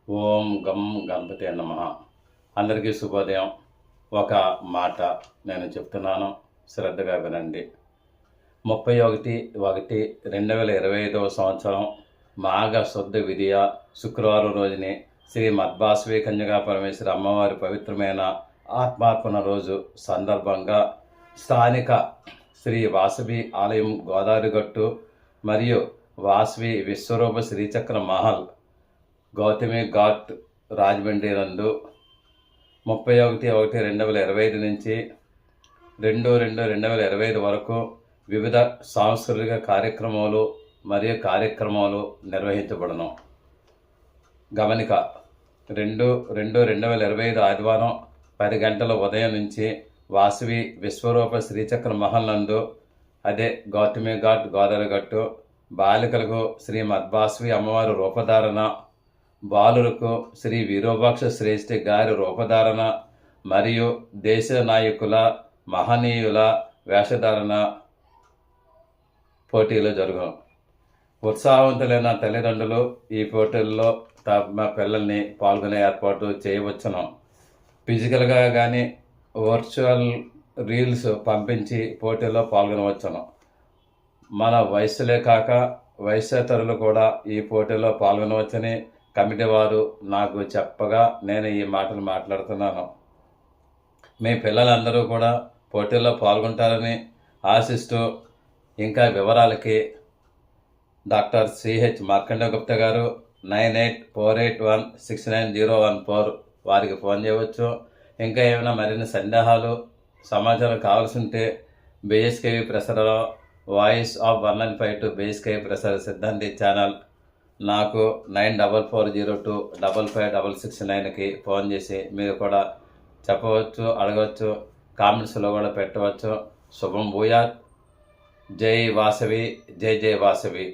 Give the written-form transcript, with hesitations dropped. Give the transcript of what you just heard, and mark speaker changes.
Speaker 1: ఓం గం గణపతి నమః. అందరికీ శుభోదయం. ఒక మాట నేను చెప్తున్నాను, శ్రద్ధగా వినండి. 31/1/2025 సంవత్సరం మాఘ శుద్ధ విధియ శుక్రవారం రోజుని శ్రీ మద్వాసవి కన్యకా పరమేశ్వరి అమ్మవారి పవిత్రమైన ఆత్మార్పణ రోజు సందర్భంగా స్థానిక శ్రీ వాసవి ఆలయం గోదావరి గట్టు మరియు వాసవి విశ్వరూప శ్రీచక్ర మహల్ గౌతమి ఘాట్ రాజమండ్రి నందు 31/1/2025 నుంచి 2/2/2025 వరకు వివిధ సాంస్కృతిక కార్యక్రమాలు నిర్వహించబడను. గమనిక: 2/2/2025 ఆదివారం 10 గంటల ఉదయం నుంచి వాసవి విశ్వరూప శ్రీచక్ర మహల్ నందు, అదే గౌతమి ఘాట్ గోదావరి గట్టు, బాలికలకు శ్రీ మద్వాసవి అమ్మవారి రూపధారణ, బాలులకు శ్రీ విరూపాక్ష శ్రేష్ఠి గారి రూపధారణ మరియు దేశ నాయకుల మహనీయుల వేషధారణ పోటీలు జరుగును. ఉత్సాహవంతులైన తల్లిదండ్రులు ఈ పోటీల్లో తమ పిల్లల్ని పాల్గొనే ఏర్పాటు చేయవచ్చును. ఫిజికల్గా కానీ వర్చువల్ రీల్స్ పంపించి పోటీల్లో పాల్గొనవచ్చును. మన వయస్సులే కాక వయస్సేతరులు కూడా ఈ పోటీల్లో పాల్గొనవచ్చని కమిటీ వారు నాకు చెప్పగా నేను ఈ మాటలు మాట్లాడుతున్నాను. మీ పిల్లలందరూ కూడా పోటీల్లో పాల్గొంటారని ఆశిస్తూ, ఇంకా వివరాలకి డాక్టర్ సిహెచ్ మార్కండే గుప్తా గారు 9848169014 వారికి ఫోన్ చేయవచ్చు. ఇంకా ఏమైనా మరిన్ని సందేహాలు సమాచారం కావాల్సి ఉంటే బీఎస్కేవి ప్రసారంలో వాయిస్ ఆఫ్ 1952 బీఎస్కేవి ప్రసార సిద్ధాంతి ఛానల్ నాకు 9440255669కి ఫోన్ చేసి మీరు కూడా చెప్పవచ్చు, అడగవచ్చు, కామెంట్స్లో కూడా పెట్టవచ్చు. శుభం భూయాత్. జై వాసవి, జై జై వాసవి.